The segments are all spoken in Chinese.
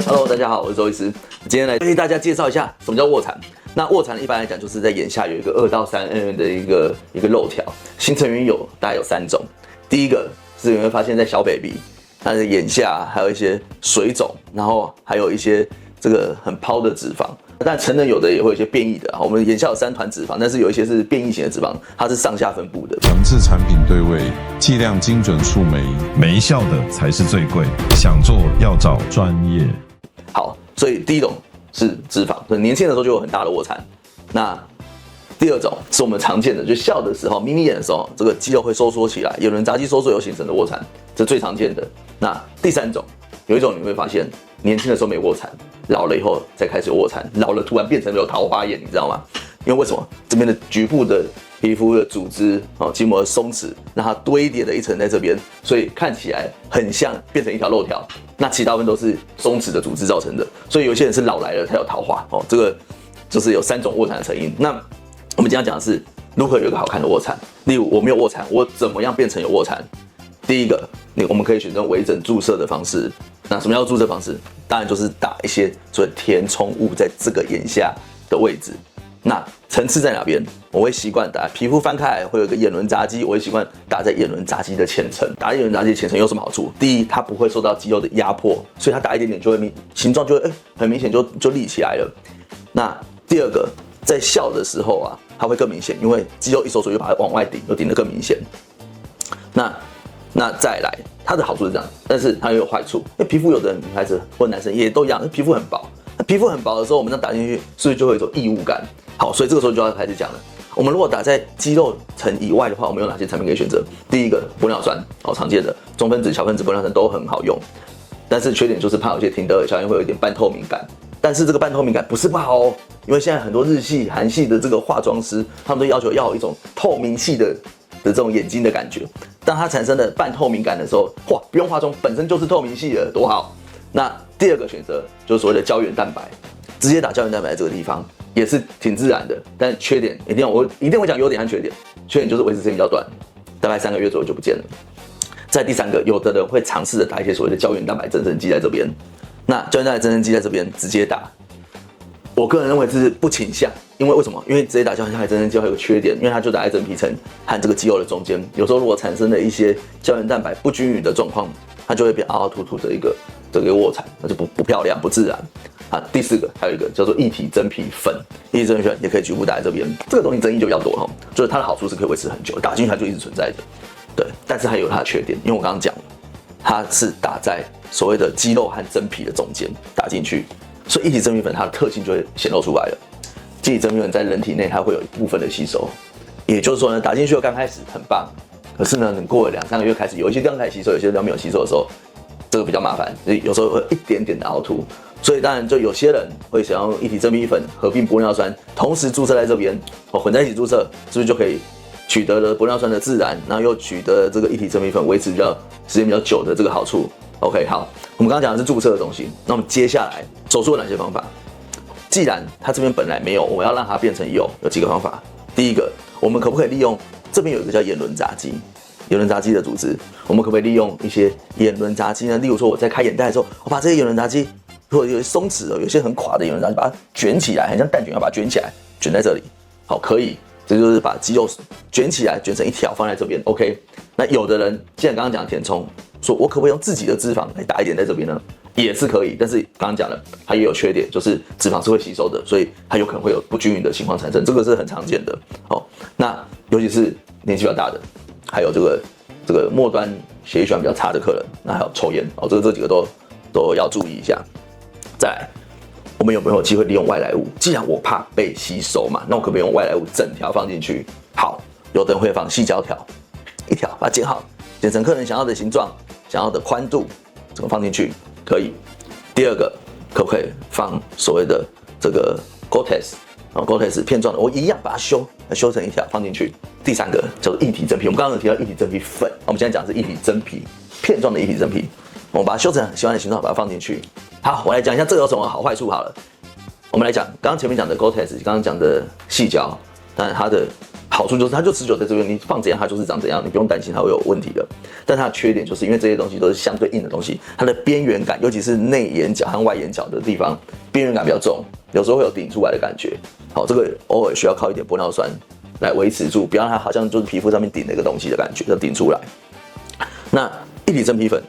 Hello， 大家好，我是周醫師。今天來為大家介紹一下什麼叫臥蠶。那臥蠶一般來講就是在眼下有一個2到3 mm 的一個肉條，形成原因大概有3種。第一個是你會發現在小 baby， 它的眼下還有一些水腫，然後還有一些這個很泡的脂肪。但成人有的也會有一些變異的，我們眼下有3團脂肪，但是有一些是變異型的脂肪，它是上下分布的。強制產品對位，劑量精準觸媒，沒效的才是最貴。想做要找專業。好，所以第一種是脂肪，年輕的時候就有很大的臥蠶。那第二種是我們常見的，就笑的時候、眯眯眼的時候，這個肌肉會收縮起來，眼輪匝肌收縮有形成的臥蠶，這最常見的。那第3種，有一種你會發現，年輕的時候沒臥蠶，老了以後才開始有臥蠶，老了突然變成了有桃花眼，你知道嗎？因為為什麼？這邊的局部的皮膚的組織筋膜的鬆弛，讓它堆疊了一層在這邊，所以看起來很像變成一條肉條。那其他部分都是鬆弛的組織造成的，所以有些人是老來了才有桃花哦。這個就是有3種臥蠶的成因。那我們今天講的是如何有一個好看的臥蠶。例如我沒有臥蠶，我怎麼樣變成有臥蠶？第一個，我們可以選擇微整注射的方式。那什麼叫注射方式？當然就是打一些所謂填充物在這個眼下的位置。那層次在哪邊？我會習慣打皮膚翻開來會有一個眼輪匝肌，我會習慣打在眼輪匝肌的淺層。打在眼輪匝肌的淺層有什麼好處？第一，它不會受到肌肉的壓迫，所以它打一點點就會形狀就會很明顯就立起来了。那第二個，在笑的時候啊，它会更明顯，因為肌肉一收縮就把它往外頂，就頂得更明顯。那再來，它的好處是這樣，但是它也有壞處。因為皮膚有的女孩子或男生也都一樣，皮膚很薄。那皮膚很薄的時候，我們這樣打進去，是不是就会有一种異物感？好，所以這個時候就要開始講了。我們如果打在肌肉層以外的話，我們有哪些產品可以選擇？第一個，玻尿酸，常見的中分子、小分子玻尿酸都很好用，但是缺點就是怕有些停得尔效应会有一點半透明感。但是这個半透明感不是不好哦，因為現在很多日系、韓系的這個化妝師，他們都要求要有一種透明系的這種眼睛的感覺。當它產生了半透明感的時候，哇，不用化妝，本身就是透明系的，多好！那第二個選擇就是所謂的膠原蛋白，直接打膠原蛋白在這個地方也是挺自然的，但缺點我一定會講優點和缺點。缺點就是維持時間比較短，大概3個月左右就不見了。再第3個，有的人會嘗試着打一些所謂的膠原蛋白增生劑在這邊，那膠原蛋白增生劑在這邊直接打，我個人認為是不傾向，因為為什麼？因為直接打膠原蛋白增生劑會有個缺點，因為它就打在真皮層和這個肌肉的中間，有時候如果產生了一些膠原蛋白不均匀的狀況，它就會變凹凹凸凸的一個臥蠶，那就不漂亮、不自然。第4個還有一個叫做液體真皮粉，液體真皮粉也可以局部打在這邊，這個東西爭議就比較多哈，就是它的好處是可以維持很久，打進去它就一直存在的，對，但是還有它的缺點，因為我剛剛講它是打在所謂的肌肉和真皮的中間打進去，所以液體真皮粉它的特性就會顯露出來了。液體真皮粉在人體內它會有一部分的吸收，也就是說呢，打進去剛開始很棒，可是呢，你過了2、3個月開始有一些地方開始吸收，有些地方沒有吸收的时候，這個比較麻煩，所以有時候會有一點點的凹凸。所以當然就有些人會想用液體真皮粉合併玻尿酸，同時注射在這邊，混在一起注射，是不是就可以取得了玻尿酸的自然，然後又取得了這個液體真皮粉維持時間比較久的這個好處 ？OK， 好，我們剛剛講的是注射的東西，那我們接下來手術有哪些方法？既然它這邊本來沒有，我要讓它變成有幾個方法。第一個，我們可不可以利用這邊有一個叫眼輪匝肌？眼輪匝肌的組織，我们可不可以利用一些眼輪匝肌呢？例如說我在開眼袋的時候，我把這些眼輪匝肌，或者有些鬆弛的，有些很垮的眼輪匝肌，把它捲起來，很像蛋捲，要把它捲起來，捲在這裡。好，可以，這就是把肌肉捲起來，捲成一條放在這邊。OK， 那有的人，既然剛剛講填充，說我可不可以用自己的脂肪來打一點在這邊呢？也是可以，但是剛剛講了，它也有缺點，就是脂肪是會吸收的，所以它有可能會有不均匀的情況產生，這個是很常見的。好，那尤其是年紀比較大的。還有這個末端血液循環比較差的客人，那還有抽菸哦，這幾個都要注意一下。再來，我們有沒有機會利用外來物？既然我怕被吸收嘛，那我可不可以用外來物整條放進去？好，有的人會放矽膠條，一條把它剪好，剪成客人想要的形狀、想要的寬度，這個放進去可以。第二個，可不可以放所謂的這個 Gore-Tex 片狀的，我一樣把它修成一條放進去。第3個叫做液體真皮，我們剛剛有提到液體真皮粉，我們現在講的是液體真皮片狀的液體真皮，我們把它修成喜歡的形狀，把它放進去。好，我來講一下這個有什麼好壞處好了。我們來講剛剛前面講的 Gore-Tex， 剛剛講的矽膠，當然它的好處就是它就持久在這邊，你放怎樣它就是長怎樣，你不用擔心它會有問題的。但它的缺點就是因為這些東西都是相對硬的東西，它的邊緣感，尤其是內眼角和外眼角的地方，邊緣感比較重，有時候會有頂出來的感覺。好，這個偶爾需要靠一點玻尿酸來維持住，不要讓它好像就是皮膚上面頂了一個東西的感覺，要頂出來。那一體真皮粉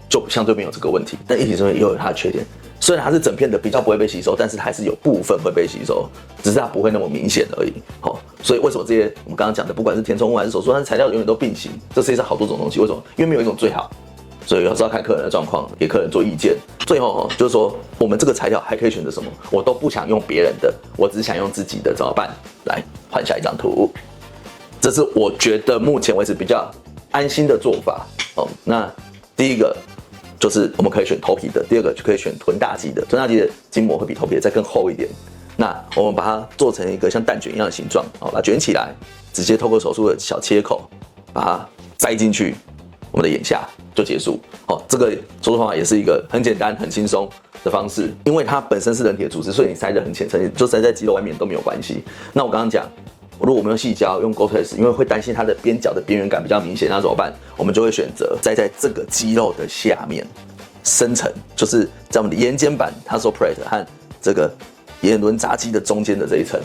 就相對沒有這個問題，但一體真皮粉又有它的缺點。雖然它是整片的比較不會被吸收，但是它還是有部分会被吸收，只是它不會那麼明顯而已。好，所以為什麼這些我們剛剛講的，不管是填充物還是手術，它的材料永遠都並行。這世界上好多種東西，為什麼？因為沒有一種最好，所以有時候要看客人的狀況，給客人做意見。最後就是說，我們這個材料還可以選擇什麼？我都不想用別人的，我只想用自己的，怎麼辦？來換下一張圖，這是我覺得目前為止比較安心的做法。哦，那第一個。就是我們可以選頭皮的，第二個就可以選臀大肌的，臀大肌的筋膜會比頭皮的再更厚一點。那我們把它做成一個像蛋卷一樣的形狀，把它捲起來，直接透過手術的小切口把它塞進去我們的眼下就結束。這個手術方法也是一個很簡單、很輕鬆的方式，因為它本身是人體的組織，所以你塞得很淺層，就塞在肌肉外面都沒有關係。那我剛剛講。如果我們用矽膠用 Gore-Tex， 因為會擔心它的邊角的邊緣感比較明顯，那怎麼辦？我們就會選擇栽在這個肌肉的下面，深層，就是在我們的眼瞼板 tarsal plate 和這個眼輪匝肌的中間的這一層，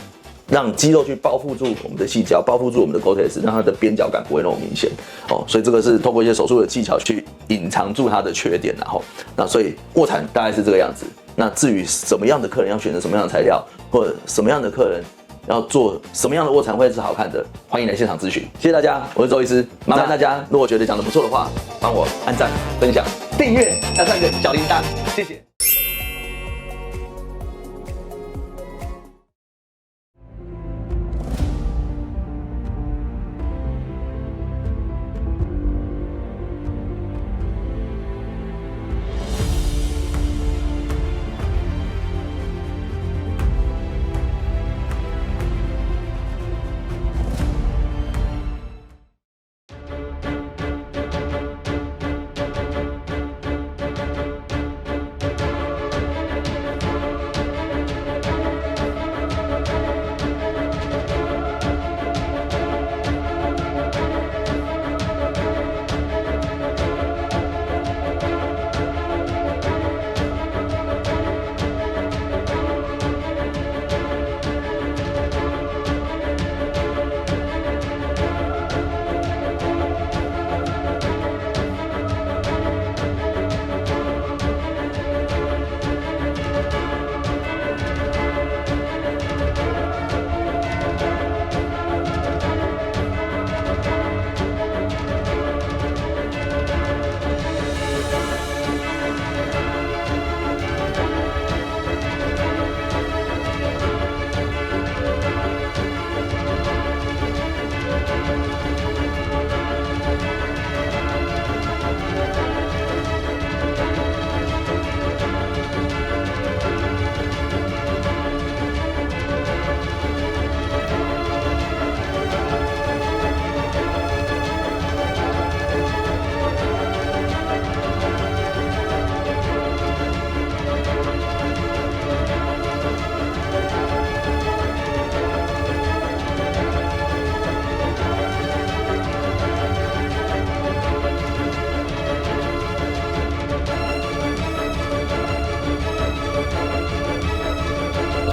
讓肌肉去包覆住我們的矽膠，包覆住我們的 Gore-Tex， 讓它的邊角感不會那麼明顯。所以這個是透過一些手術的技巧去隱藏住它的缺點，那所以臥蠶大概是這個樣子。那至於什麼樣的客人要選擇什麼樣的材料，或者什麼樣的客人要做什麼樣的臥蠶會是好看的，歡迎來現場諮詢。謝謝大家，我是周醫師。麻煩大家，如果覺得講得不錯的話，幫我按讚、分享、訂閱，加上一個小鈴鐺，謝謝。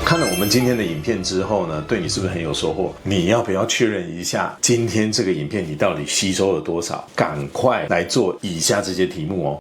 看了我們今天的影片之後呢，對你是不是很有收穫？你要不要確認一下今天這個影片你到底吸收了多少？趕快來做以下這些題目哦。